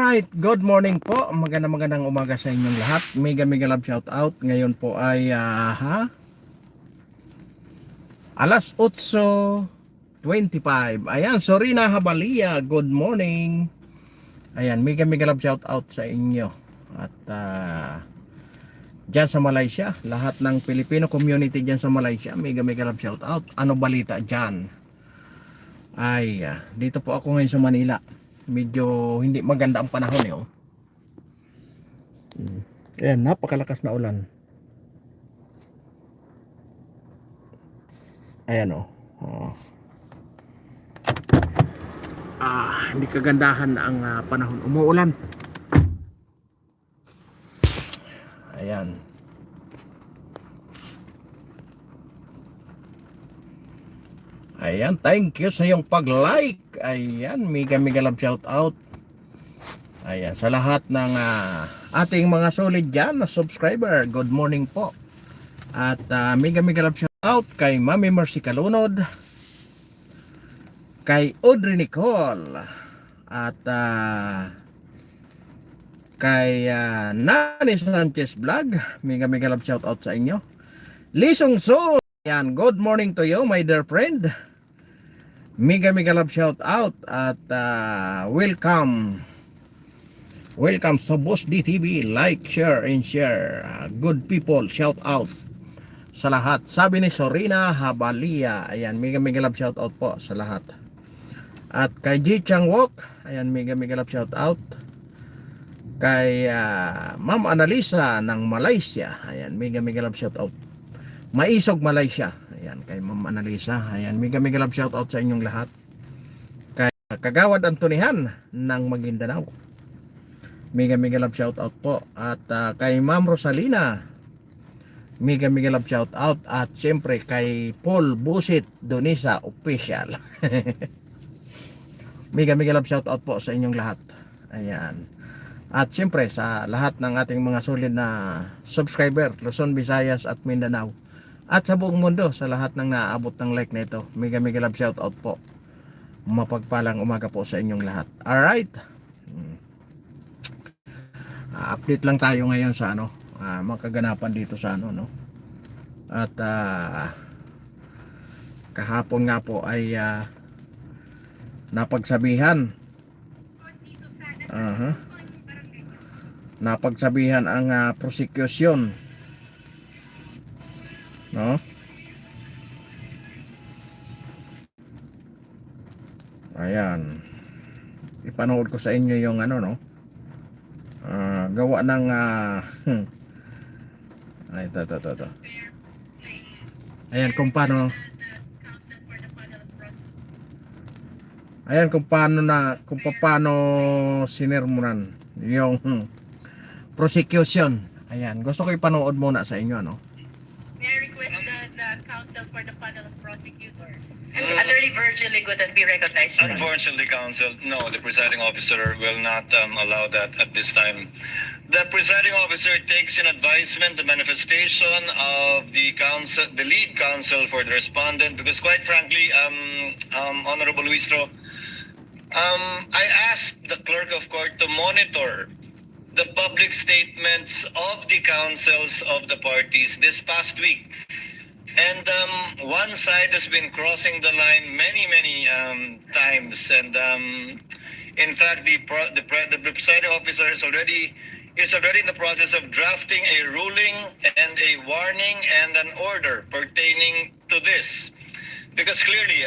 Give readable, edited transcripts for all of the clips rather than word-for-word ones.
Alright, good morning po. Magandang umaga sa inyong lahat. Mega love shout out. Ngayon po ay alas 8:25. Ayan, Sorina Habalia, good morning. Ayan, mega love shout out sa inyo. At dyan sa Malaysia, lahat ng Filipino community dyan sa Malaysia, mega love shout out. Ano balita dyan? Ay, dito po ako ngayon sa Manila. Medyo hindi maganda ang panahon eh. Ayan, napakalakas na ulan. Ayan hindi kagandahan na ang panahon. Umuulan. Ayan. Ayan, thank you sa iyong pag-like. Ayan, mega love shout out. Ayan, sa lahat ng ating mga solid dyan na subscriber, good morning po. At mega love shout out kay Mami Mercy Kalunod, kay Audrey Nicole, at kay Nani Sanchez Vlog, mega love shout out sa inyo. Lisong So, ayan, good morning to you my dear friend. Mega love shout out at welcome sa Boss DTV. Like, share and share. Good people, shout out sa lahat. Sabi ni Sorina Habalia, ayan, mega love shout out po sa lahat. At kay Ji Chang Wok, ayan, mega love shout out. Kay Ma'am Analisa ng Malaysia, ayan, mega love shout out. Maisog Malaysia, ayan, kay Ma'am Analisa, ayan, mega love shout out sa inyong lahat. Kay Kagawad Antonihan ng Maguindanao, mega love shout out po. At kay Ma'am Rosalina, mega love shout out. At siyempre kay Paul Busit Donisa Official mega love shout out po sa inyong lahat. Ayan. At siyempre sa lahat ng ating mga solid na subscriber, Luzon, Visayas at Mindanao, at sa buong mundo, sa lahat ng naaabot ng like na ito, mega love shout out po. Mapagpalang umaga po sa inyong lahat. Alright, update lang tayo ngayon sa mga kaganapan dito sa at kahapon nga po ay napagsabihan napagsabihan ang prosecution, no? Ayan, ipanood ko sa inyo yung gawa ng ay, ito. Ayan kung paano sinermonan yung prosecution. Ayan, gusto ko ipanood muna sa inyo, May I request that the counsel for the panel of prosecutors, Attorney Virgil Ligotan, be recognized. Unfortunately, counsel, no, the presiding officer will not allow that at this time. The presiding officer takes in advisement the manifestation of the counsel, the lead counsel for the respondent, because quite frankly, Honorable Luistro, I asked the clerk of court to monitor the public statements of the counsels of the parties this past week. And one side has been crossing the line many times. And in fact, the presiding officer is already in the process of drafting a ruling and a warning and an order pertaining to this. Because clearly,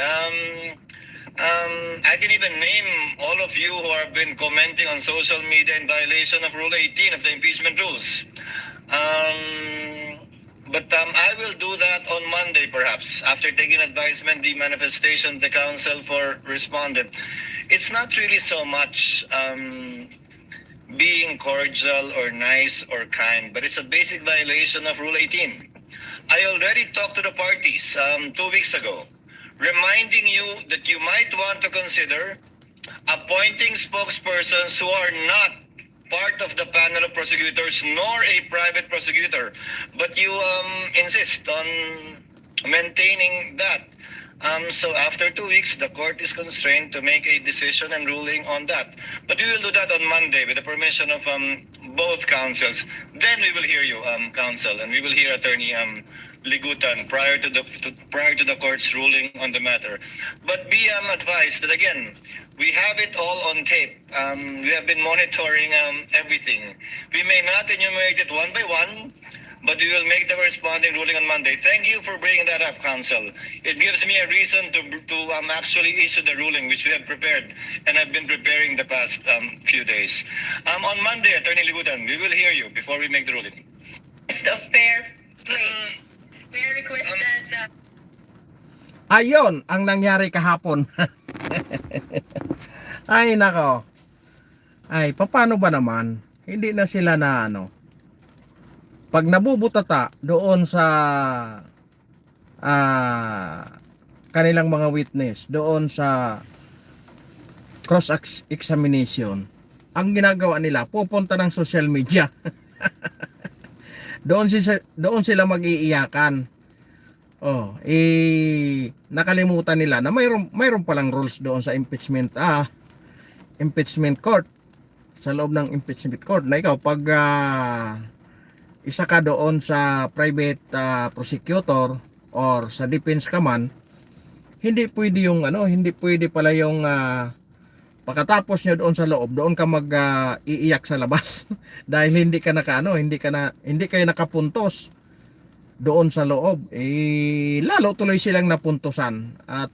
I can even name all of you who have been commenting on social media in violation of Rule 18 of the impeachment rules. But I will do that on Monday, perhaps, after taking advisement, the manifestation, the counsel for respondent. It's not really so much being cordial or nice or kind, but it's a basic violation of Rule 18. I already talked to the parties 2 weeks ago, reminding you that you might want to consider appointing spokespersons who are not part of the panel of prosecutors nor a private prosecutor, but you insist on maintaining that. So after 2 weeks, the court is constrained to make a decision and ruling on that. But we will do that on Monday with the permission of both counsels. Then we will hear you, counsel, and we will hear Attorney Ligutan prior to the court's ruling on the matter. But be advised that again, we have it all on tape. We have been monitoring everything. We may not enumerate it one by one, but we will make the corresponding ruling on Monday. Thank you for bringing that up, counsel. It gives me a reason to actually issue the ruling, which we have prepared and have been preparing the past few days. On Monday, Attorney Ligutan, we will hear you before we make the ruling. It's a fair play. May I request that Ayon ang nangyari kahapon. Ay nako. Ay paano ba naman? Hindi na sila na pag nabubutata doon sa kanilang mga witness, doon sa cross-examination, ang ginagawa nila, pupunta ng social media. doon sila mag-iiyakan. Nakalimutan nila na mayroon palang rules doon sa impeachment court, sa loob ng impeachment court, na ikaw pag isa ka doon sa private prosecutor or sa defense ka man, hindi pwede yung hindi pwede pala yung pagkatapos nyo doon sa loob, doon ka iiyak sa labas dahil hindi kayo nakapuntos doon sa loob. Lalo tuloy silang napuntusan at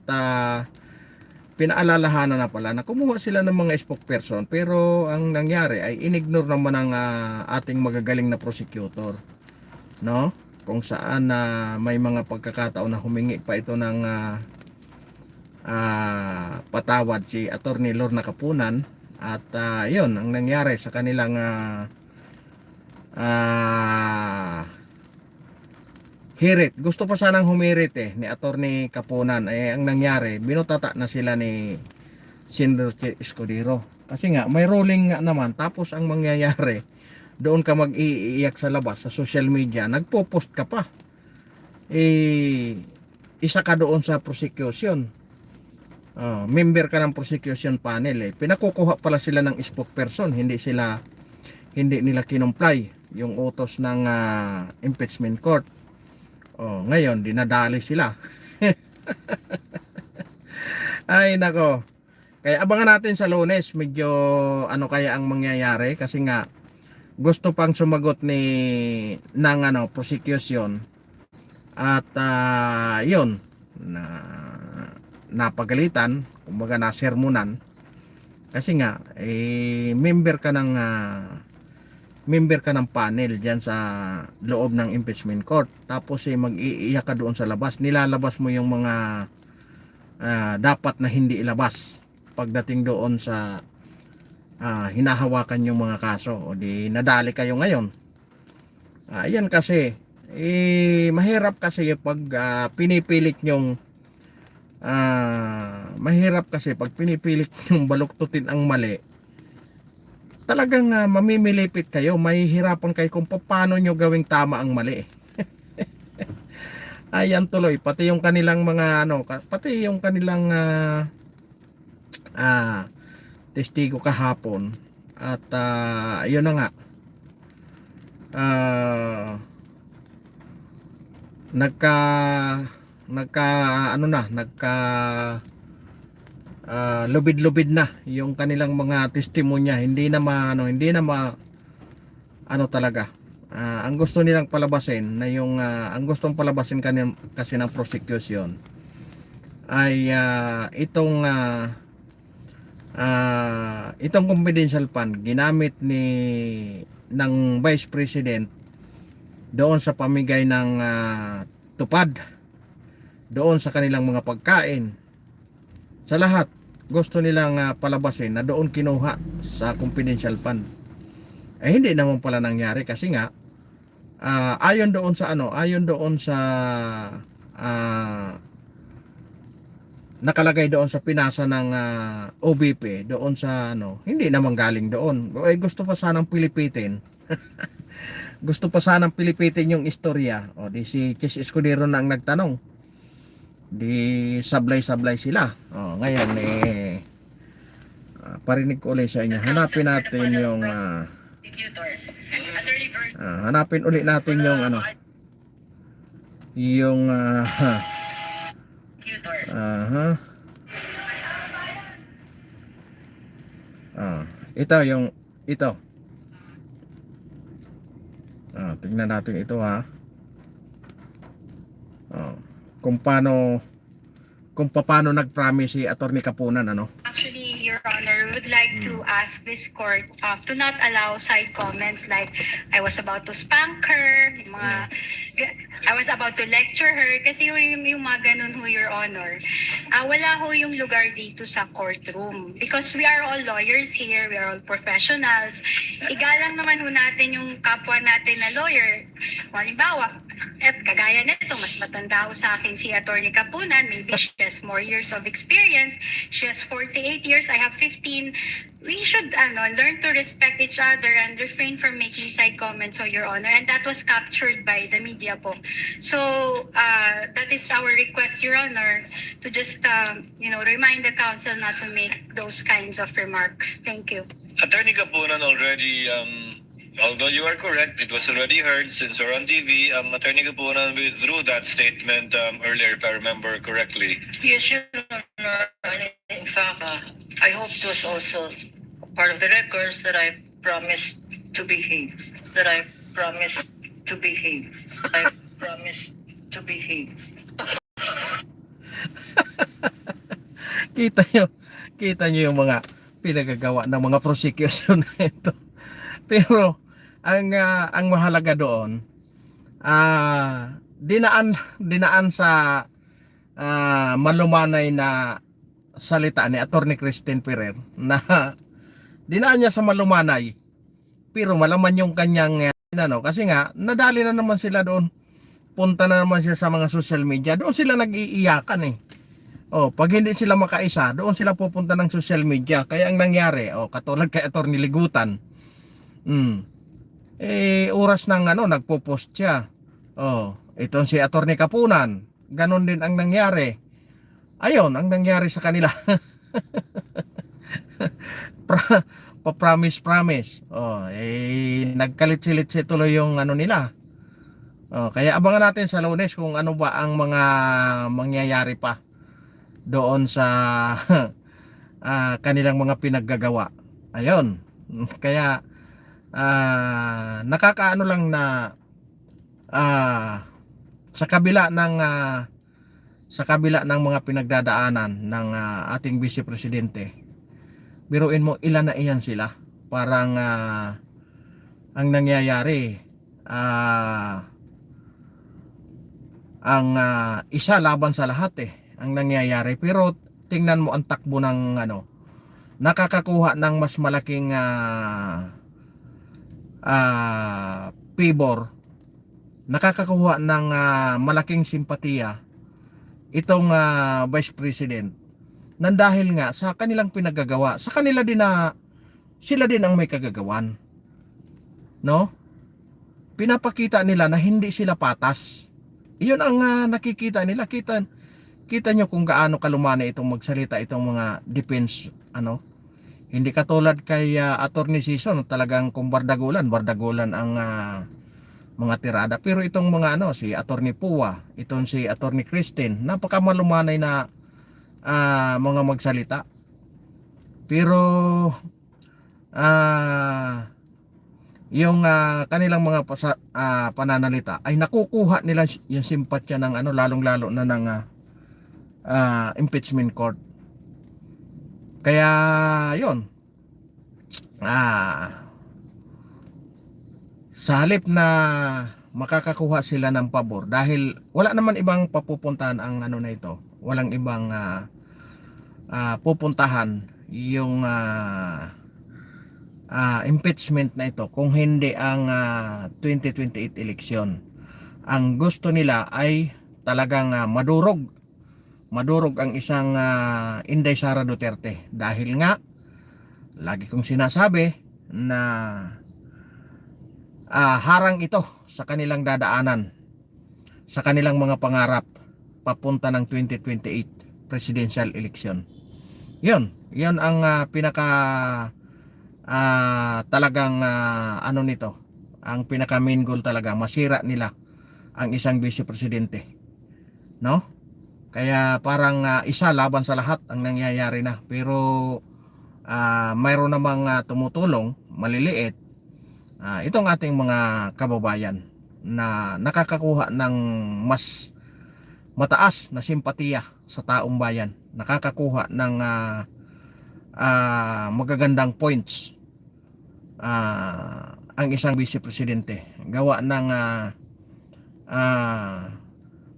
pinaalalahanan na pala na kumuha sila ng mga spokesperson, pero ang nangyari ay inignore naman ng ating magagaling na prosecutor, no? Kung saan may mga pagkakataon na humingi pa ito ng patawad si Attorney Lorna Kapunan, at yun ang nangyari sa kanilang hirit. Gusto pa sanang humirit ni Attorney Kapunan. Ang nangyari, binutata na sila ni Senator Escudero. Kasi nga, may ruling nga naman. Tapos ang mangyayari, doon ka mag-iiyak sa labas, sa social media. Nagpo-post ka pa. Isa ka doon sa prosecution. Member ka ng prosecution panel. Pinakukuha pala sila ng spokesperson. Hindi nila kinumply yung utos ng impeachment court. Ngayon dinadali sila. Ay nako. Kaya abangan natin sa Lunes medyo kaya ang mangyayari, kasi nga gusto pang sumagot ng prosecution, at yun napagalitan, kumbaga nasermonan, kasi nga member ka ng panel diyan sa loob ng impeachment court, tapos mag-iiyak ka doon sa labas, nilalabas mo yung mga dapat na hindi ilabas pagdating doon sa hinahawakan yung mga kaso, o di nadali kayo ngayon. Ayan kasi mahirap kasi pag pinipilit nyong baluktutin ang mali. Talagang mamimilipit kayo, mahihirapan kayo kung paano nyo gawing tama ang mali. Ayan tuloy, pati yung kanilang mga pati yung kanilang testigo kahapon, at yun na nga, lubid-lubid na yung kanilang mga testimonya. Hindi na talaga. Ang gusto nilang palabasin na ang gustong palabasin kasi ng prosecution ay itong confidential fund ginamit ng Vice President doon sa pamigay ng tupad doon sa kanilang mga pagkain. Sa lahat gusto nilang palabasin na doon kinuha sa confidential fund. Hindi naman pala nangyari, kasi nga ayon doon sa nakalagay doon sa pinasa ng OBP doon sa hindi naman galing doon. Gusto pa sanang pilipitin. Gusto pa sanang pilipitin yung istorya. Di si Chis Escudero na ang nagtanong. di sablay-sablay sila. Ngayon parinig ko ulit sa inyo. Hanapin natin yung Prosecutors. Attorney Virgil. hanapin ulit natin yung yung Prosecutors. ito yung ito. Tingnan natin ito ha. Kung paano nag-promise si Attorney Kapunan, ano? Actually, Your Honor, we would like to ask this court to not allow side comments like I was about to spank her, yung mga, I was about to lecture her, kasi yung mga ganun ho, Your Honor. Wala ho yung lugar dito sa courtroom because we are all lawyers here, we are all professionals. Igalang naman ho natin yung kapwa natin na lawyer. Halimbawa, at kagaya nito, mas matanda ho sa akin si Attorney Kapunan, maybe she has more years of experience. She has 48 years, I have 15. We should learn to respect each other and refrain from making side comments, Your Honor. And that was captured by the media po. So, that is our request, Your Honor, to just, remind the council not to make those kinds of remarks. Thank you. Attorney Kapunan already, although you are correct, it was already heard since we're on TV. Attorney Kapunan withdrew that statement earlier, if I remember correctly. Yes, Your Honor. In fact, I hope it was also part of the records that I promised to behave. That I promised to behave. I promised to behave. Kita nyo yung mga pinagagawa ng mga prosecution na ito. Pero ang mahalaga doon, dinaan sa malumanay na salita ni Attorney Christine Ferrer, na dinaan niya sa malumanay, pero malaman yung kanyang kasi nga nadali na naman sila doon, punta na naman siya sa mga social media, doon sila nag-iiyakan pag hindi sila makaisa, doon sila pupunta ng social media. Kaya ang nangyari, katulad kay Attorney Ligutan, oras ng nagpo-post siya. Itong si Attorney Kapunan, ganon din ang nangyari. Ayun ang nangyari sa kanila. Promise. Nagkalit-silit tuloy yung nila. Kaya abangan natin sa Lunes kung ano ba ang mga mangyayari pa doon sa kanilang mga pinaggagawa. Ayun. Kaya nakakaano lang na sa kabila ng mga pinagdadaanan ng ating Vice Presidente, biruin mo ilan na iyan sila. Parang ang nangyayari, ang isa laban sa lahat ang nangyayari. Pero tingnan mo ang takbo ng nakakakuha ng mas malaking favor, nakakakuha ng malaking simpatiya itong Vice President, nang dahil nga sa kanilang pinagagawa, sa kanila din na sila din ang may kagagawan, no? Pinapakita nila na hindi sila patas. Iyon ang nakikita nila. Kita nyo kung gaano kalumanay itong magsalita itong mga defense, hindi katulad kay Attorney Sison, talagang kung bardagulan ang mga tirada. Pero itong mga si Attorney Pua, itong si Attorney Christine, napakamalumanay na mga magsalita. Pero yung kanilang mga pananalita ay nakukuha nila yung simpatya ng lalong-lalo na ng impeachment court. Kaya yon, sa halip na makakakuha sila ng pabor, dahil wala naman ibang papupuntahan ang na ito, walang ibang pupuntahan yung impeachment na ito kung hindi ang 2028 eleksyon. Ang gusto nila ay talagang madurog ang isang Inday Sara Duterte, dahil nga lagi kong sinasabi na harang ito sa kanilang dadaanan, sa kanilang mga pangarap papunta ng 2028 presidential election. Yun ang pinaka talagang ano nito, ang pinaka main goal talaga, masira nila ang isang vice presidente, no? Kaya parang isa laban sa lahat ang nangyayari na, pero mayroon namang tumutulong maliliit, itong ating mga kababayan na nakakakuha ng mas mataas na simpatiya sa taong bayan, nakakakuha ng magagandang points ang isang vice presidente, gawa ng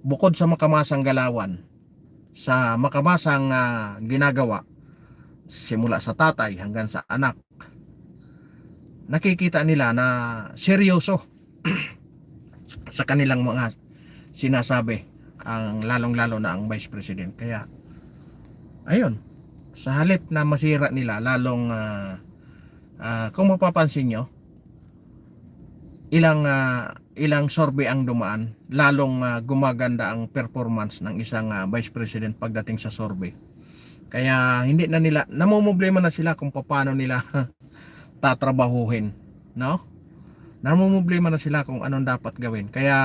bukod sa makamasang galawan, sa makamasang ginagawa simula sa tatay hanggang sa anak, nakikita nila na seryoso sa kanilang mga sinasabi, ang lalong-lalo na ang vice president. Kaya ayun, sa halip na masira nila, lalong kung mapapansin nyo, ilang survey ang dumaan, lalong gumaganda ang performance ng isang vice president pagdating sa survey. Kaya hindi na nila, namumblema na sila kung paano nila tatrabahuhin, no? Namumblema na sila kung anong dapat gawin. Kaya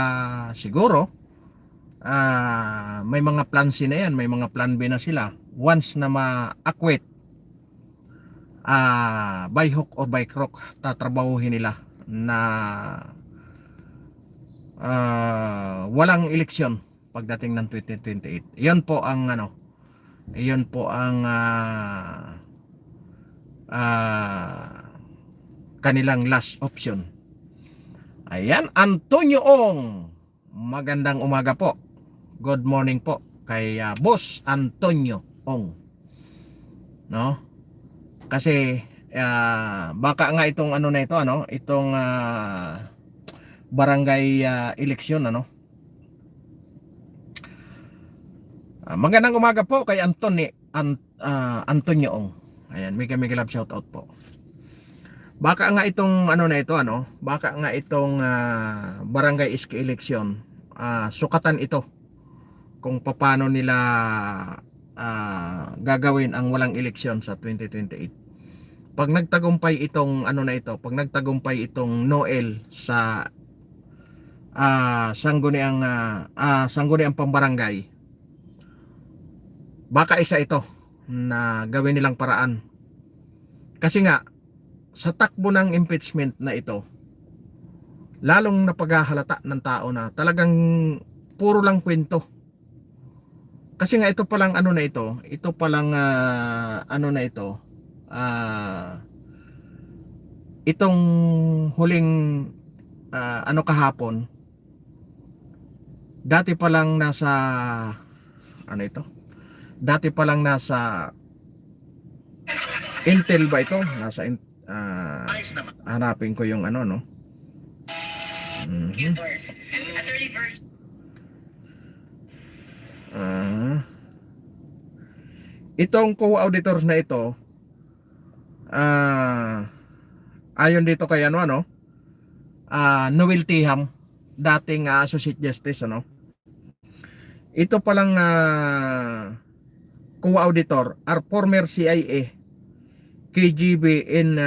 siguro may mga plan C na yan, may mga plan B na sila. Once na ma-acquit, by hook or by crook, tatrabahuhin nila na walang eleksyon pagdating ng 2028. Iyon po ang kanilang last option. Ayan, Antonio Ong, magandang umaga po. Good morning po kay Boss Antonio Ong, no? Kasi baka nga itong ano na ito, itong barangay eleksyon, magandang umaga po kay Antonio Ong. Ayan, mega love shout out po. Baka nga itong ano na ito, baka nga itong barangay iski eleksyon, sukatan ito kung paano nila gagawin ang walang eleksyon sa 2028. Pag nagtagumpay itong pag nagtagumpay itong Noel sa sangguniang pambarangay, baka isa ito na gawin nilang paraan. Kasi nga sa takbo ng impeachment na ito, lalong napaghahalata ng tao na talagang puro lang kwento. Kasi nga ito palang itong huling kahapon, dati pa lang nasa Intel ba ito? Hanapin ko yung Prosecutors. Attorney Virgil. Itong co-auditors na ito, ayon dito kay Noel Tiham, dating Associate Justice, ito palang co-auditor are former CIA, KGB and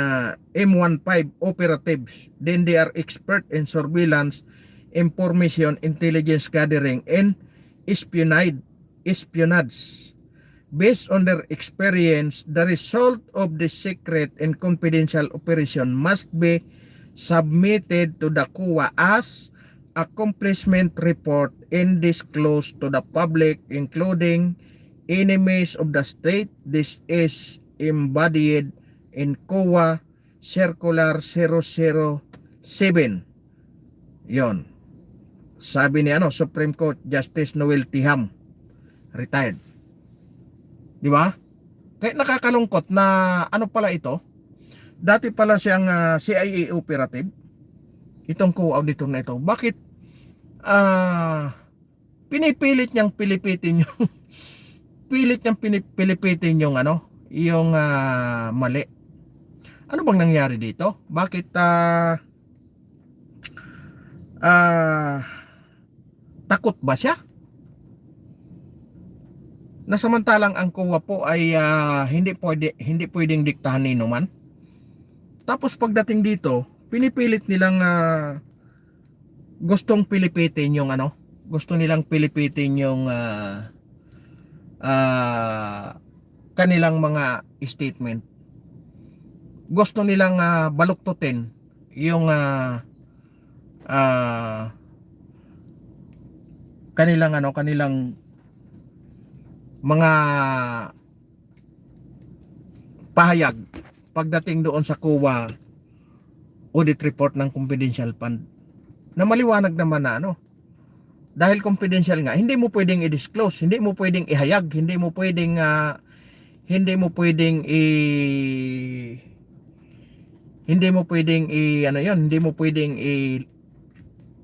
M15 operatives. Then they are expert in surveillance, information, intelligence gathering, and espionage. Based on their experience, the result of the secret and confidential operation must be submitted to the COA as accomplishment report and disclosed to the public, including enemies of the state. This is embodied in COA Circular 007. Yon. Sabi ni Supreme Court Justice Noel Tiham, retired. Di ba? Kaya nakakalungkot na pala ito. Dati pala siyang CIA operative. Itong co-auditor na ito. Bakit pinipilit niyang pilipitin yung yung mali? Ano bang nangyari dito? Bakit takot ba siya? na samantalang ang COA po ay hindi pwedeng diktahan ni man. Tapos pagdating dito, pinipilit nilang gustong pilipitin yung gusto nilang pilipitin yung kanilang mga statement. Gusto nilang baluktutin yung kanilang mga pahayag pagdating doon sa COA audit report ng confidential fund, na maliwanag naman na dahil confidential nga, hindi mo pwedeng i-disclose, hindi mo pwedeng ihayag, hindi mo pwedeng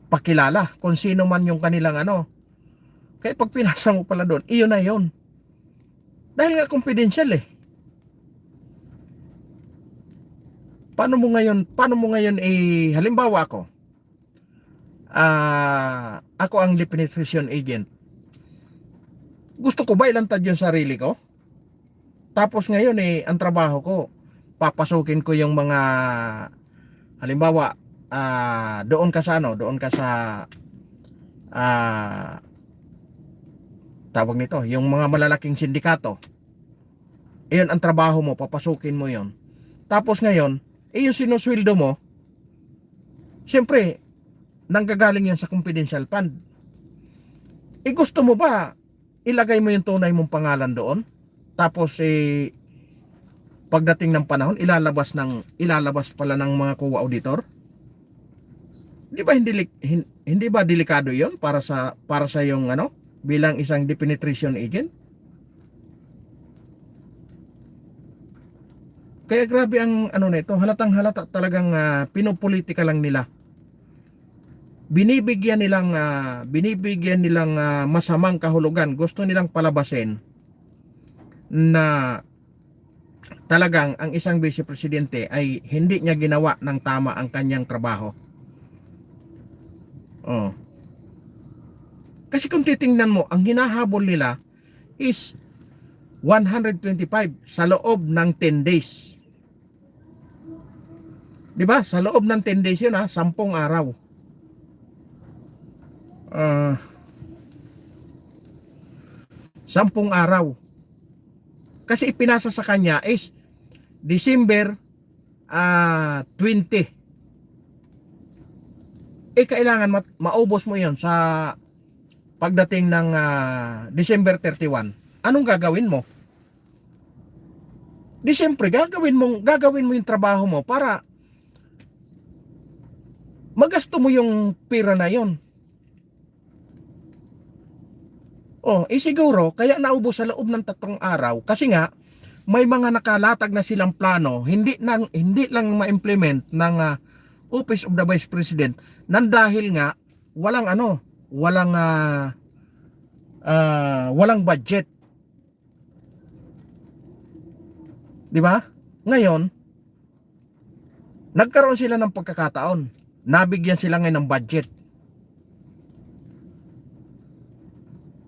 pakilala kung sino man yung kanilang Kaya pag pinasa mo pala doon, iyon na yun. Dahil nga confidential eh. Paano mo ngayon halimbawa ako ang definition agent. Gusto ko ba ilantad yung sarili ko? Tapos ngayon ang trabaho ko, papasukin ko yung mga halimbawa doon ka sa tawag nito, yung mga malalaking sindikato. Iyon ang trabaho mo, papasukin mo yon. Tapos ngayon, yung sinusweldo mo, siyempre, nanggagaling yan sa confidential fund. Gusto mo ba ilagay mo yung tunay mong pangalan doon? Tapos pagdating ng panahon, ilalabas pala ng mga COA auditor? Di ba hindi ba delikado 'yon para sa yung bilang isang definition agent? Kaya grabe ang nito, halatang halata talagang pinopolitika lang nila. Binibigyan nilang masamang kahulugan, gusto nilang palabasin na talagang ang isang vice presidente ay hindi niya ginawa ng tama ang kanyang trabaho. Kasi kung titingnan mo, ang hinahabol nila is 125 sa loob ng 10 days. Di ba? Sa loob ng 10 days yun 10 araw. 10 araw. Kasi ipinasa sa kanya is December 20. Kailangan maubos mo yon sa pagdating ng December 31. Anong gagawin mo? Siyempre, gagawin mo yung trabaho mo para magasto mo yung pera na yon. Siguro, kaya naubos sa loob ng 3 araw kasi nga, may mga nakalatag na silang plano, hindi lang ma-implement ng Office of the Vice President, nang dahil nga, walang budget. Di ba? Ngayon, nagkaroon sila ng pagkakataon. Nabigyan sila ngayon ng budget.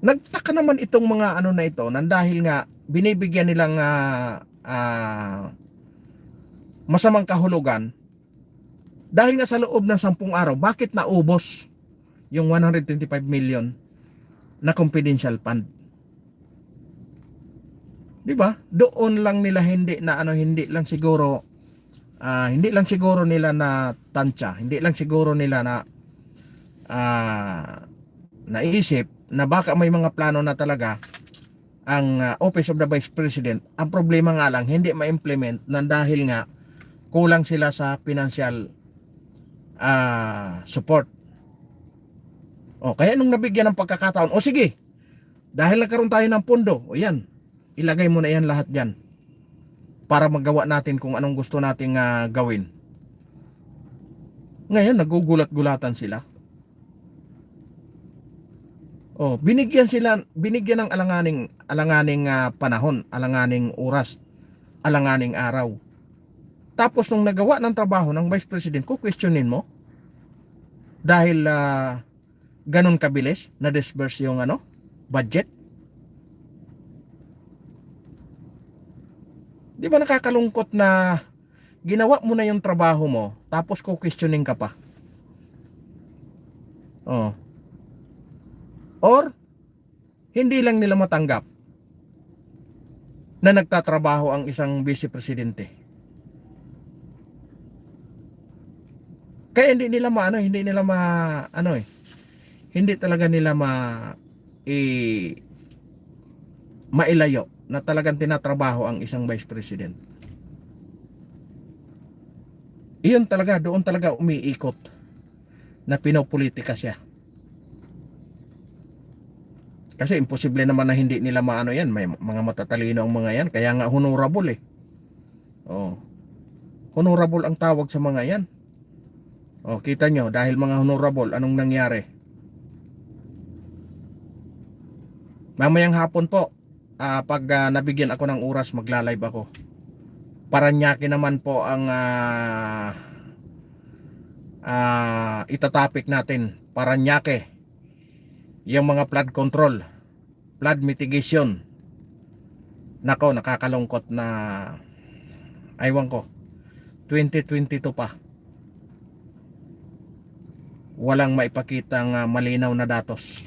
Nagtaka naman itong mga na ito, nang dahil nga binibigyan nilang masamang kahulugan. Dahil nga sa loob ng 10 araw, bakit naubos yung 125 million na confidential fund? Di ba? Doon lang nila hindi lang siguro nila na tansya, hindi lang siguro nila na naisip na baka may mga plano na talaga ang Office of the Vice President. Ang problema nga lang, hindi ma-implement nang dahil nga kulang sila sa financial support. Kaya nung nabigyan ng pagkakataon, sige, dahil nagkaroon tayo ng pondo, yan, ilagay mo na yan lahat dyan para magawa natin kung anong gusto nating gawin. Ngayon, nagugulat-gulatan sila. Binigyan ng alanganing panahon, alanganing oras, alanganing araw. Tapos nung nagawa ng trabaho ng Vice President, questionin mo dahil ganun kabilis na disperse yung budget. Di ba nakakalungkot na ginawa mo na yung trabaho mo, tapos questioning ka pa? Oh. Or, hindi lang nila matanggap na nagtatrabaho ang isang vice presidente. Kaya hindi nila hindi talaga nila mailayo na talagang tinatrabaho ang isang vice president. Iyon talaga, doon talaga umiikot na pinopolitika siya. Kasi imposible naman na hindi nila maano yan. May mga matatalino ang mga yan. Kaya nga honorable eh. Oh. Honorable ang tawag sa mga yan. Oh, kita nyo, dahil mga honorable, anong nangyari? Mamayang hapon po, pag nabigyan ako ng oras, magla-live ako. Paranaque naman po ang itatopic natin. Paranaque. Yung mga flood control, flood mitigation. Nako, nakakalungkot na aywan ko, 2022 pa. Walang maipakitang malinaw na datos.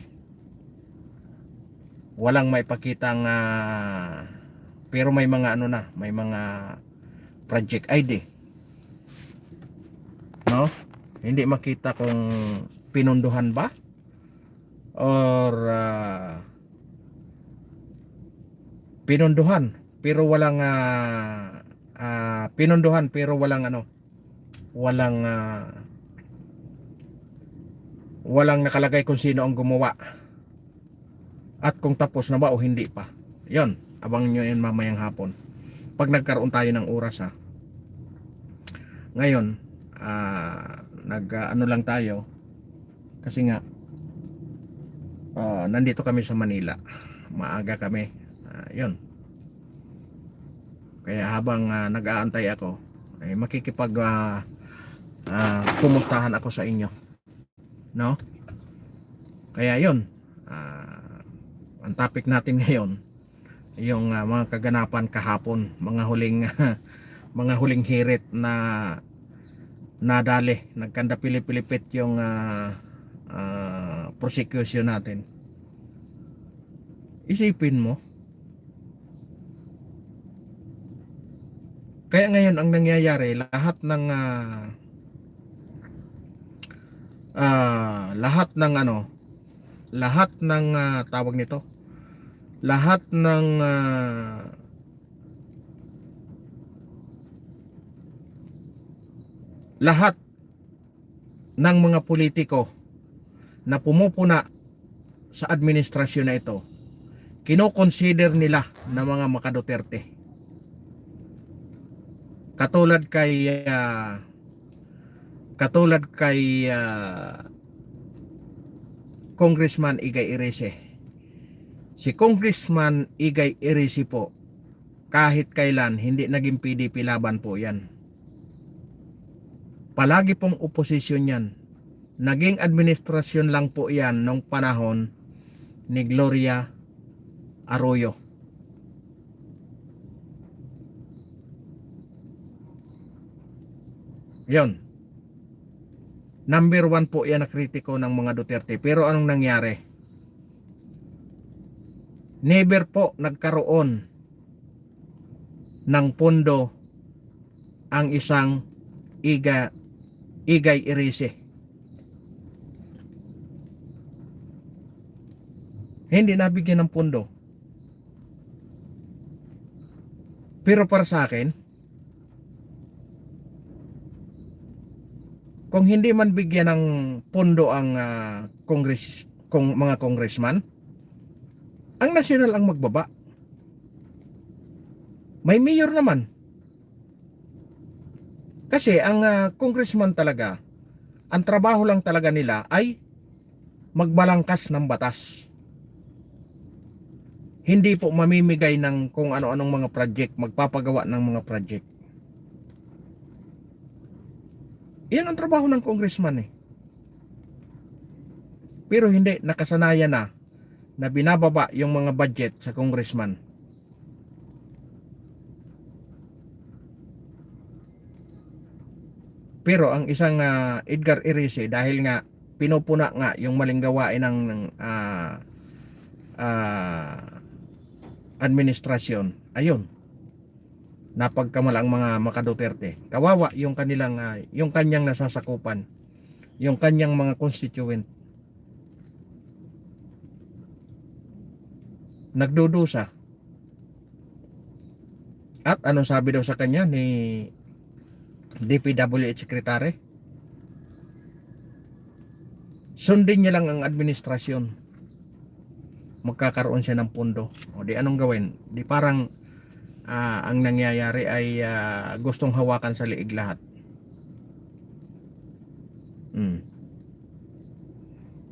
Walang maipakitang pero may mga may mga project ID. No? Hindi makita kung pinunduhan ba or pinunduhan pero walang pinunduhan pero walang walang nakalagay kung sino ang gumawa at kung tapos na ba o hindi pa. Yon, abang nyo yun mamayang hapon pag nagkaroon tayo ng oras ha. Ngayon lang tayo kasi nga nandito kami sa Manila, maaga kami. Yon, kaya habang nag-aantay ako ay makikipag kumustahan ako sa inyo, no? Kaya yon, ang topic natin ngayon yung mga kaganapan kahapon, mga huling hirit na nadali, nagkanda pilipilipit yung prosecution natin. Isipin mo, kaya ngayon ang nangyayari, lahat ng tawag nito, lahat ng mga politiko na pumupuna sa administrasyon na ito, kino-consider nila na mga maka-Duterte. Katulad kay Congressman Igay Irice. Si Congressman Igay Irice po, kahit kailan hindi naging PDP laban po yan. Palagi pong oposisyon yan. Naging administrasyon lang po yan nung panahon ni Gloria Arroyo. Yon. Number 1 po yan na kritiko ng mga Duterte. Pero anong nangyari? Never po nagkaroon ng pondo ang isang Igay Irice. Hindi nabigyan ng pondo. Pero para sa akin, kung hindi man bigyan ng pondo ang mga congressman, ang national ang magbaba. May mayor naman. Kasi ang congressman talaga, ang trabaho lang talaga nila ay magbalangkas ng batas. Hindi po mamimigay ng kung ano-anong mga project, magpapagawa ng mga project. Yan ang trabaho ng congressman eh. Pero hindi, nakasanayan na binababa yung mga budget sa congressman. Pero ang isang Edgar Erice, dahil nga pinupuna nga yung maling gawain ng ah, administrasyon, ayun, napagkamala ang mga Duterte. Kawawa yung kanilang yung kanyang nasasakupan, yung kanyang mga constituent. Nagdudusa. At anong sabi daw sa kanya ni DPWH Secretary? Sundin niya lang ang administrasyon, magkakaroon siya ng pondo. O di anong gawin? Di parang ang nangyayari ay gustong hawakan sa liig lahat.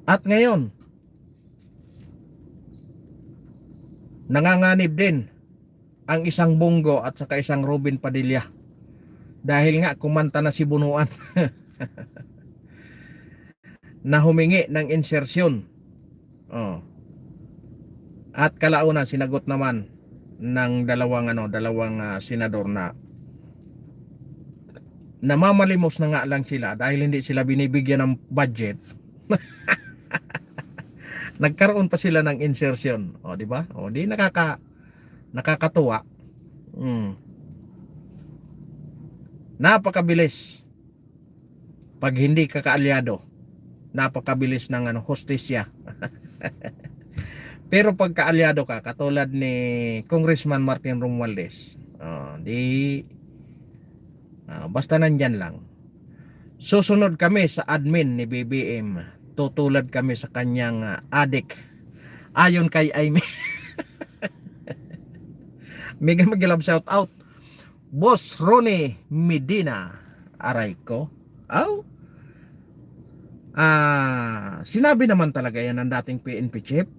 At ngayon, nanganganib din ang isang Bongo at saka isang Robin Padilla, dahil nga kumanta na si Bunuan na humingi ng insersyon. At kalaunan sinagot naman ng dalawang senador na namamalimos na nga lang sila dahil hindi sila binibigyan ng budget. Nagkaroon pa sila ng insertion. O, di ba? O, di nakakatuwa. Napakabilis. Pag hindi ka kaalyado, napakabilis ng hostisya. Pero pag kaalyado ka, katulad ni Congressman Martin Romualdez, basta nandyan lang. Susunod kami sa admin ni BBM. Tutulad kami sa kanyang adik. Ayon kay Aimee. Mega mag-love shout out. Boss Ronnie Medina. Aray ko. Sinabi naman talaga yan ng dating PNP chief.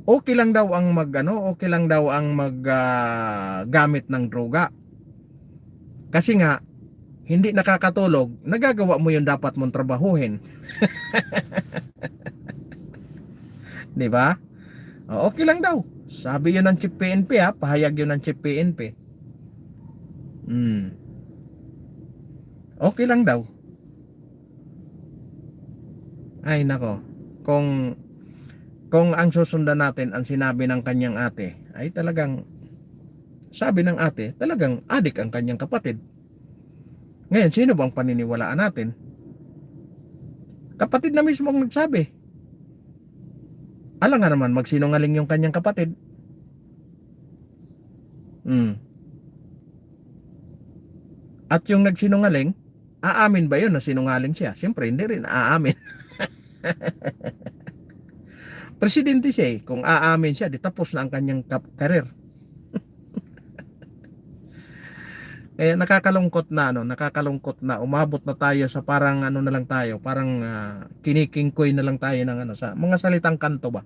Okay lang daw ang gamit ng droga. Kasi nga hindi nakakatulog, nagagawa mo yung dapat mong trabahuhin. 'Di ba? Okay lang daw. Sabi yun ng Chief PNP pahayag yun ng Chief PNP. Okay lang daw. Ay nako. Kung ang susundan natin ang sinabi ng kanyang ate, ay talagang sabi ng ate, talagang adik ang kanyang kapatid. Ngayon, sino bang paniniwalaan natin? Kapatid na mismo ang nagsabi. Alam nga naman, magsinungaling yung kanyang kapatid. At yung nagsinungaling, aamin ba yun na sinungaling siya? Siyempre, hindi rin aamin. Presidente siya kung aamin siya, di tapos na ang kanyang karir. Kaya nakakalungkot na umabot na tayo sa parang na lang tayo, parang kinikingkoy na lang tayo ng sa mga salitang kanto ba.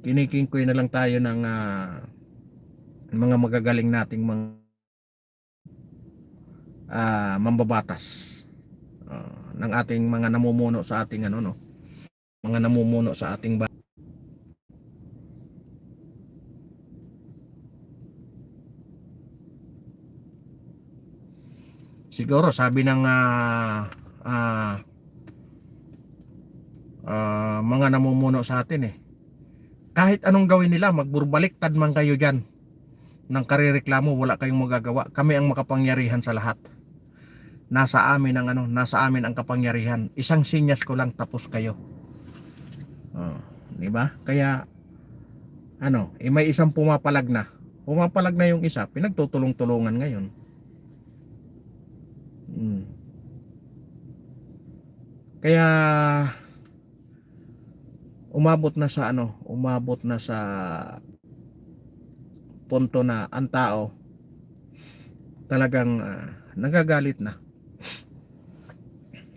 Kinikingkoy na lang tayo ng mga magagaling nating mga mambabatas ng ating mga namumuno sa ating mga namumuno sa ating siguro sabi ng mga namumuno sa atin kahit anong gawin nila, magburbaliktad man kayo dyan ng karireklamo, wala kayong magagawa. Kami ang makapangyarihan sa lahat. Nasa amin ang kapangyarihan. Isang sinyas ko lang, tapos kayo. Di ba? Kaya may isang pumapalag na yung isa, pinagtutulong-tulungan ngayon. Kaya umabot na sa punto na ang tao talagang nagagalit na.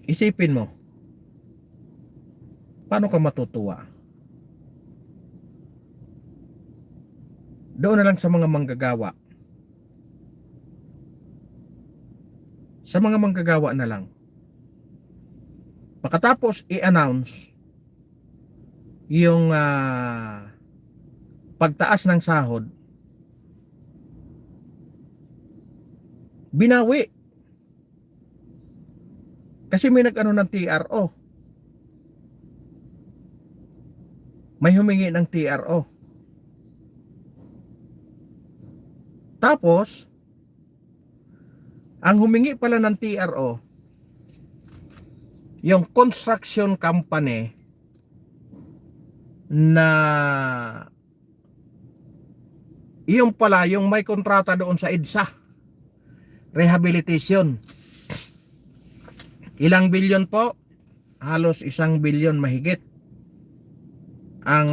Isipin mo, paano ka matutuwa? Doon na lang sa mga manggagawa. Sa mga manggagawa na lang. Pagkatapos i-announce yung pagtaas ng sahod, Binawi. Kasi may nag-ano ng TRO. May humingi ng TRO. Tapos, ang humingi pala ng TRO, yung construction company na yung pala, yung may kontrata doon sa EDSA, rehabilitation. Ilang bilyon po? Halos 1 bilyon mahigit ang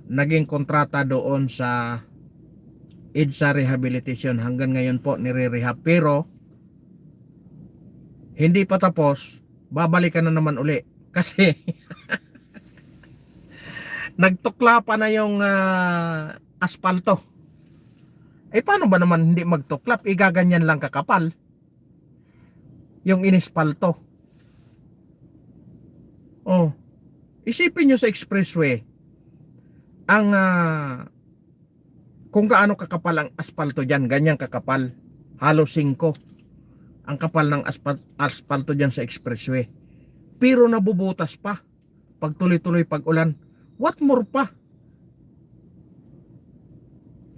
naging kontrata doon sa EDSA rehabilitation. Hanggang ngayon po nire-rehab, pero hindi pa tapos. Babalikan na naman uli kasi nagtukla pa na yung asfalto. Eh paano ba naman hindi magtuklap? Igaganyan lang kakapal yung inispalto. Oh, isipin nyo sa expressway ang kung gaano kakapal ang asfalto dyan. Ganyan kakapal, halos 5 ang kapal ng asfalto dyan sa expressway, pero nabubutas pa pag tuloy-tuloy pag ulan. What more pa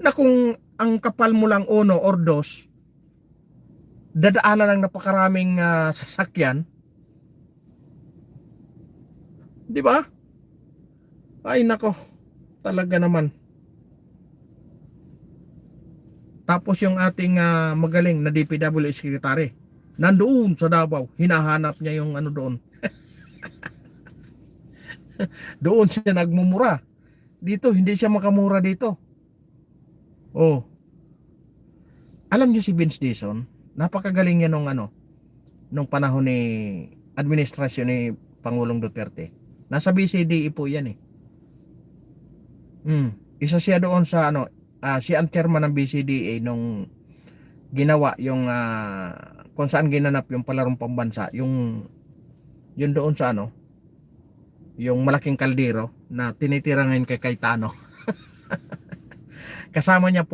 na kung ang kapal mo lang 1 or 2, dadaanan ng napakaraming sasakyan, di ba? Ay nako, talaga naman. Tapos yung ating magaling na DPWH secretary nandoon sa Davao, hinahanap niya yung ano doon. Doon siya nagmumura. Dito hindi siya makamura dito. Oh, alam niyo si Vince Dizon, napakagaling niya nung panahon ni administrasyon ni Pangulong Duterte. Nasa BCDE po yan eh. Isa siya doon sa si ang chairman ng BCDA nung ginawa yung kung saan ginanap yung palarong pambansa, yung yun doon sa yung malaking kaldero na tinitira ngayon kay Cayetano. Kasama niya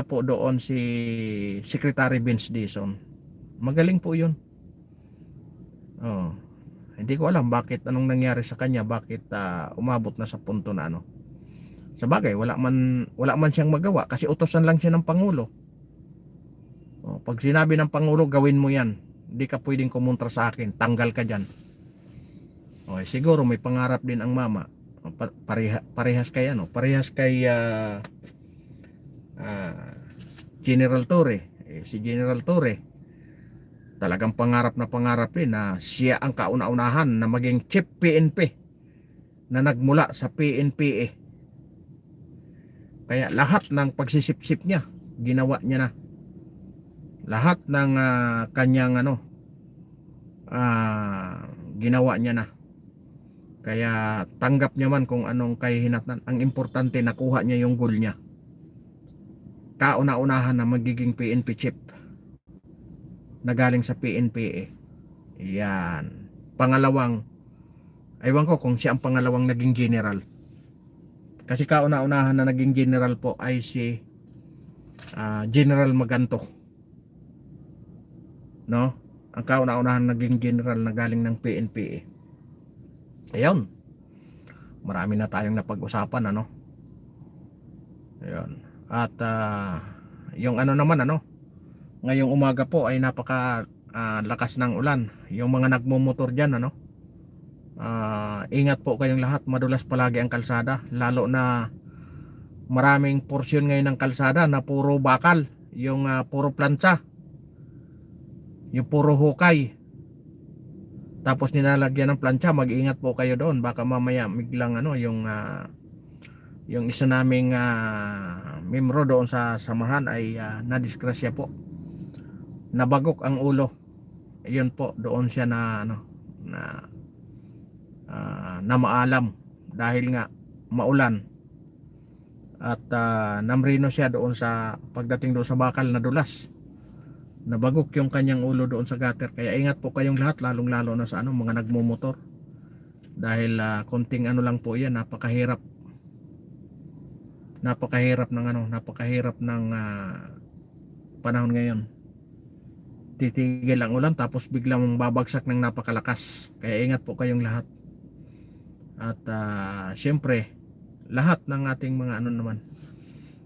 po doon si Secretary Vince Dizon. Magaling po yun. Oh, hindi ko alam bakit anong nangyari sa kanya, bakit umabot na sa punto na sa bagay, wala man siyang magawa kasi utosan lang siya ng Pangulo. Oh, pag sinabi ng Pangulo, gawin mo yan, hindi ka pwedeng kumontra sa akin, tanggal ka dyan. Oh, siguro may pangarap din ang mama. Parehas kay General Torre. Si General Torre talagang pangarap din na siya ang kauna-unahan na maging chief PNP na nagmula sa PNP. Kaya lahat ng pagsisip-sip niya ginawa niya na. Lahat ng kanyang ginawa niya na. Kaya tanggap niya man kung anong kahihinatnan. Ang importante, nakuha niya yung goal niya. Kauna-unahan na magiging PNP chief na galing sa PNP. Yan. Pangalawang, aywan ko kung siya ang pangalawang naging general. Kasi kauna-unahan na naging general po ay si General Maganto. No? Ang kauna-unahan naging general na galing ng PNP. Ayun. Marami na tayong napag-usapan Ayun. At yung naman ngayong umaga po ay napaka lakas ng ulan. Yung mga nagmumotor diyan ingat po kayong lahat, madulas palagi ang kalsada, lalo na maraming porsyon ngayon ng kalsada na puro bakal, yung puro plancha, yung puro hukay, tapos nilalagyan ng plancha. Mag-ingat po kayo doon, baka mamaya biglang yung isa naming membro doon sa samahan ay nadisgrasya po, nabagok ang ulo. Yun po, doon siya na maalam dahil nga maulan at namrino siya doon sa pagdating doon sa bakal na dulas, nabagok yung kanyang ulo doon sa gutter. Kaya ingat po kayong lahat, lalong lalo na sa mga nagmumotor, dahil konting lang po yan, napakahirap napakahirap ng panahon ngayon. Titigil ang ulan tapos biglang babagsak ng napakalakas. Kaya ingat po kayong lahat. At syempre lahat ng ating mga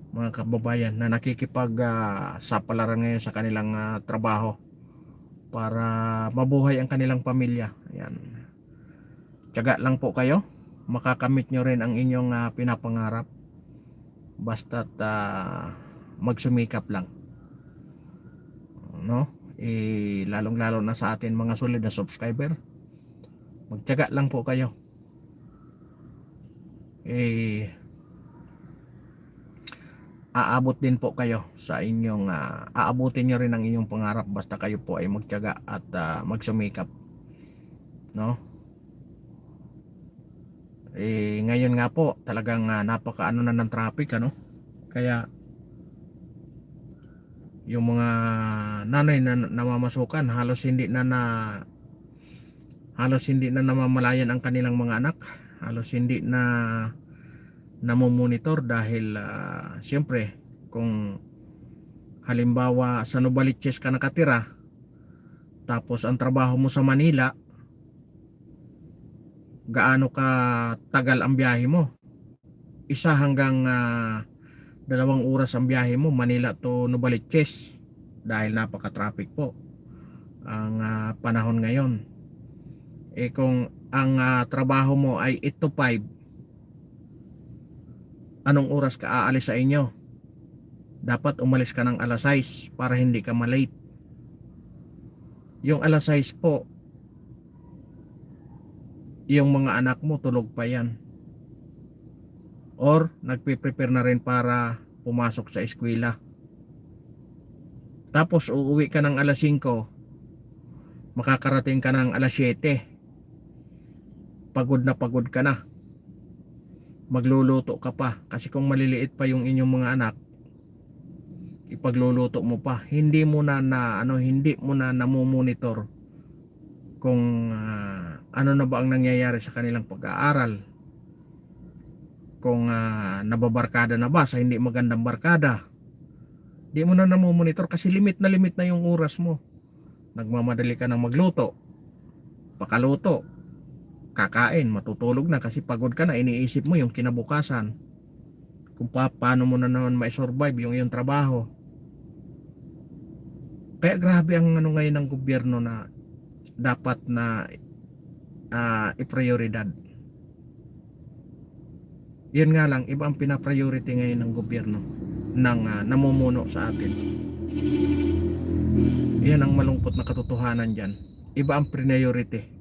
mga kababayan na nakikipag sapalaran ngayon sa kanilang trabaho para mabuhay ang kanilang pamilya. Ayan. Tiyaga lang po kayo. Makakamit nyo rin ang inyong pinapangarap. Basta't magsumikap lang. No? Lalong-lalo na sa atin mga solid na subscriber. Magtiyaga lang po kayo. Aabot din po kayo sa inyong aabutin nyo rin ang inyong pangarap basta kayo po ay magtiyaga at magsumikap, no? Ngayon nga po talagang napakaano na ng traffic, ano? Kaya yung mga nanay na namamasukan halos hindi na namamalayan ang kanilang mga anak, halos hindi na namomonitor dahil siyempre kung halimbawa sa Novaliches ka nakatira tapos ang trabaho mo sa Manila, gaano ka tagal ang biyahe mo? 1 hanggang 2 oras ang biyahe mo, Manila to Novaliches, dahil napaka-traffic po ang panahon ngayon. Kung ang trabaho mo ay 8 to 5, anong oras ka aalis sa inyo? Dapat umalis ka ng 6:00 para hindi ka malate. Yung 6:00 po, yung mga anak mo tulog pa yan, or nagpe-prepare na rin para pumasok sa eskwela. Tapos uuwi ka ng 5:00, makakarating ka ng 7:00, pagod ka na, magluluto ka pa, kasi kung maliliit pa yung inyong mga anak, ipagluluto mo pa, hindi mo na namomonitor kung ano na ba ang nangyayari sa kanilang pag-aaral, kung nababarkada na ba sa hindi magandang barkada. Di mo na namomonitor kasi limit na yung oras mo. Nagmamadali ka ng magluto, pakaluto, kakain, matutulog na kasi pagod ka na, iniisip mo yung kinabukasan, kung paano mo na naman ma-survive yung iyong trabaho. Kaya grabe ang ngayon ng gobyerno na dapat na i-prioridad. Yun nga lang, iba ang pina-priority ngayon ng gobyerno ng namumuno sa atin. Yan ang malungkot na katotohanan dyan. Iba ang priority.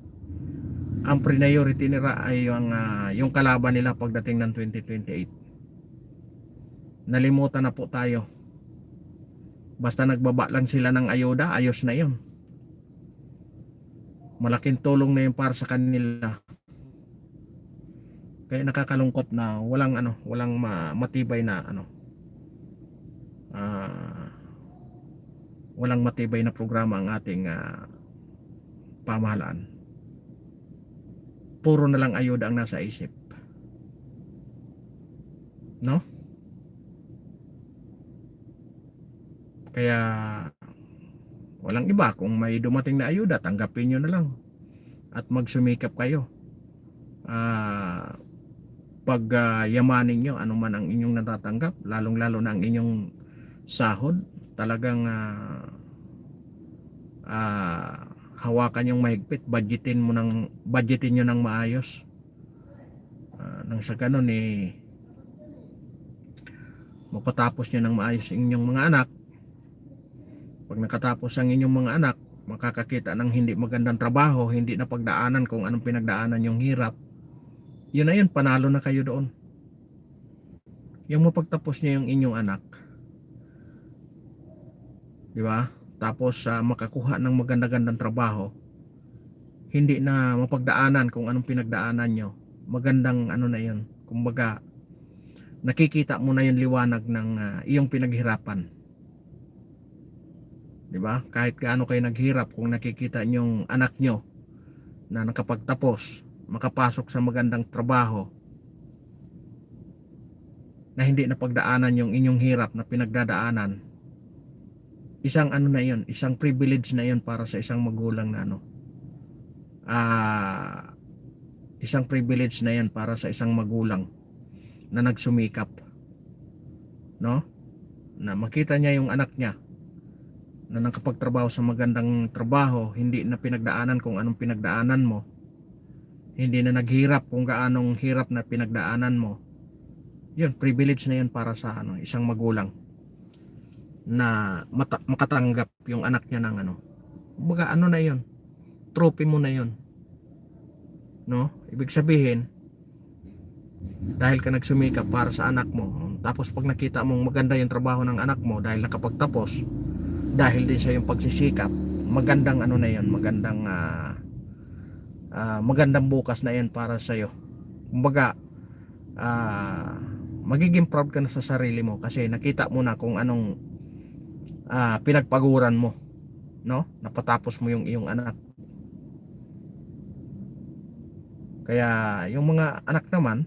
Ang priority nila ay yung kalaban nila pagdating ng 2028. Nalimutan na po tayo. Basta nagbaba lang sila ng ayuda, ayos na yun. Malaking tulong na yun para sa kanila. Kaya nakakalungkot na walang matibay na walang matibay na programa ang ating pamahalaan. Puro na lang ayuda ang nasa isip, no? Kaya walang iba, kung may dumating na ayuda, tanggapin nyo na lang at magsumikap kayo. Yamanin nyo anuman ang inyong natatanggap, lalong-lalo na ang inyong sahod, talagang hawakan yung mahigpit, budgetin nyo ng maayos, nang sa ganun mapatapos nyo ng maayos inyong mga anak. Pag nakatapos ang inyong mga anak, makakakita ng hindi magandang trabaho, hindi na pagdaanan kung anong pinagdaanan yung hirap, yun na yun, panalo na kayo doon. Yung mapagtapos nyo yung inyong anak, di ba? Tapos makakuha ng magandang trabaho, hindi na mapagdaanan kung anong pinagdaanan nyo, magandang na yun. Kumbaga, nakikita mo na yung liwanag ng iyong pinaghirapan. Di ba? Kahit gaano kayo naghirap, kung nakikita nyong anak nyo na nakapagtapos, makapasok sa magandang trabaho, na hindi napagdaanan yung inyong hirap na pinagdadaanan, isang ano na yun, isang privilege na yun para sa isang magulang na ano, isang privilege na yan para sa isang magulang na nagsumikap, no? Na makita niya yung anak niya na nakapagtrabaho sa magandang trabaho, hindi na pinagdaanan kung anong pinagdaanan mo, hindi na naghirap kung gaanong hirap na pinagdaanan mo. Yun, privilege na yun para sa ano, isang magulang na makatanggap yung anak niya ng ano, baga ano na yun, trophy mo na yun, no? Ibig sabihin, dahil ka nagsumikap para sa anak mo, tapos pag nakita mong maganda yung trabaho ng anak mo dahil nakapagtapos, dahil din sa yung pagsisikap, magandang ano na yun, magandang magandang bukas na yan para sa iyo. Kumbaga, magiging proud ka na sa sarili mo kasi nakita mo na kung anong pinagpaguran mo, no? Napatapos mo yung iyong anak. Kaya yung mga anak naman,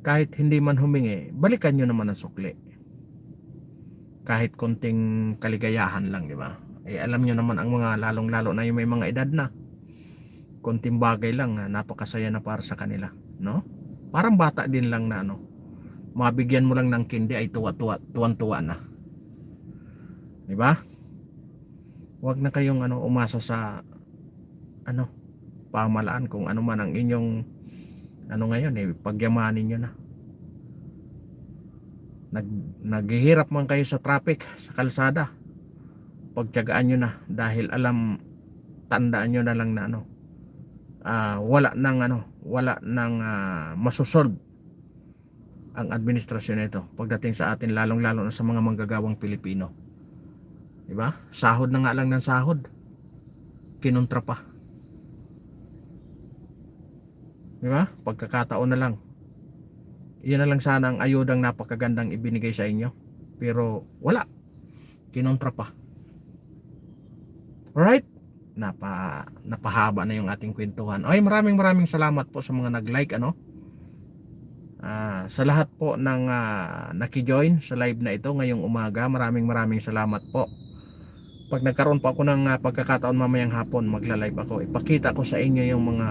kahit hindi man humingi, balikan nyo naman ang sukli. Kahit konting kaligayahan lang, di ba? Alam nyo naman ang mga lalong-lalo na yung may mga edad na, konting bagay lang, napakasaya na para sa kanila, no? Parang bata din lang na ano, mabigyan mo lang ng kindi ay tuwan-tuwa na. Di ba? Huwag na kayong ano, umasa sa ano, pamalaan kung ano man ang inyong ano ngayon, pagyamanin nyo na. Naghihirap man kayo sa traffic, sa kalsada, pagtiyagaan nyo na dahil tandaan nyo na lang na ano, wala nang masusolve ang administrasyon nito pagdating sa atin, lalong-lalo na sa mga manggagawang Pilipino. Di ba? Sahod na nga lang ng sahod, kinontra pa. Di ba? Pagkakataon na lang. Iyan na lang sana ang ayudang napakagandang ibinigay sa inyo. Pero wala. Kinontra pa. Alright? Napahaba na yung ating kwentuhan. Ay, maraming salamat po sa mga nag-like, ano? Sa lahat po ng naki-join sa live na ito ngayong umaga, maraming salamat po. Pag nagkaroon pa ako ng pagkakataon mamayang hapon, magla-live ako. Ipakita ko sa inyo yung mga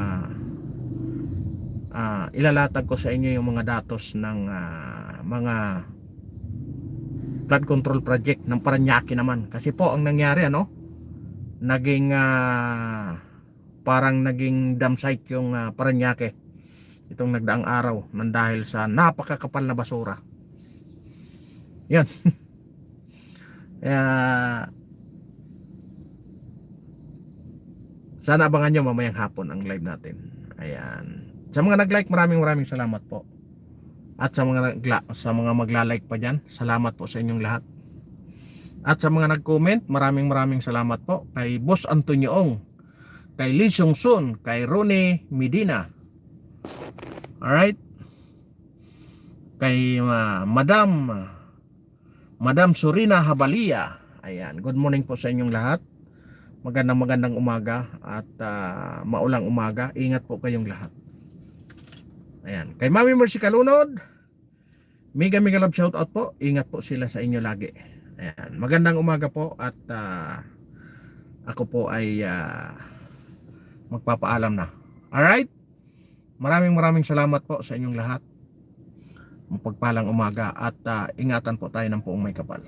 ilalatag ko sa inyo yung mga datos ng mga flood control project ng Parañaque naman. Kasi po ang nangyari, ano, naging parang naging dam site yung Parañaque itong nagdaang araw nang dahil sa napakakapal na basura. Yan. Sana abangan nyo mamayang hapon ang live natin. Ayan. Sa mga nag-like, maraming salamat po. At sa mga magla-like pa dyan, salamat po sa inyong lahat. At sa mga nag-comment, maraming salamat po kay Boss Antonio Ong, kay Lee Seong Sun, kay Ronnie Medina. Alright? Kay Madam Surina Habalia. Ayan, good morning po sa inyong lahat. Magandang umaga at maulang umaga. Ingat po kayong lahat. Ayan, kay Mami Mercy Kalunod, mega love shout out po. Ingat po sila sa inyo lagi. Ayan, magandang umaga po at ako po ay magpapaalam na. Alright? Maraming salamat po sa inyong lahat. Mapagpalang umaga at ingatan po tayo ng poong may kapal.